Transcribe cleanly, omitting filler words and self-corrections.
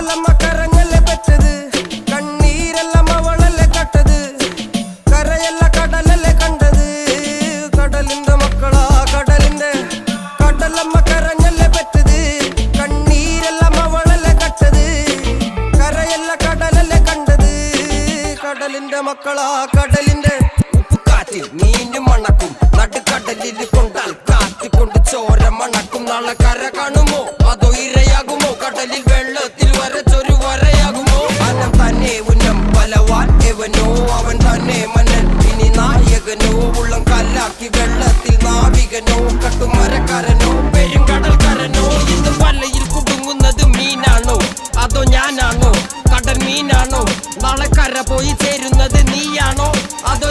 കടലമ്മ കരഞ്ഞല്ലേ പെറ്റത്, കണ്ണീരെല്ലാം അവളല്ലേ കട്ടത്, കരയല്ല കടലല്ലേ കണ്ടത്. കടലിന്റെ മക്കളാ കടലിന്റെ, കടലമ്മ കരഞ്ഞല്ലേ പെറ്റത്, കണ്ണീരെല്ലാം അവളല്ലേ കട്ടത്, കരയല്ല കടലല്ലേ കണ്ടത്. കടലിന്റെ മക്കളാ കടലിന്റെ. ഉപ്പുകാറ്റിൽ മീനും മണക്കും, നടുക്കടലിൽ കൊണ്ടാൽ കാറ്റിക്കൊണ്ട് ചോര മണക്കും. നാളെ കര കാണുമോ അതോ ഇരയാകുമോ, കടലിൽ വെള്ളത്തിൽ വരച്ചൊരു വരയാകുമോ. അനം തന്നെ ഉന്നം ബലവാൻ എവനോ, അവൻ തന്നെ മന്നൻ ഇനി നായകനോ. ഉള്ളം കല്ലാക്കി വെള്ളത്തിൽ നാവികനോ, കട്ടുമരക്കാരനോ പെരുങ്കടൽക്കാരനോ. ഇന്ന് വലയിൽ കുടുങ്ങുന്നത് മീനാണോ അതോ ഞാനാണോ, കടൽ മീനാണോ. നാളെ കര പോയി ചേരുന്നത് നീയാണോ അതോ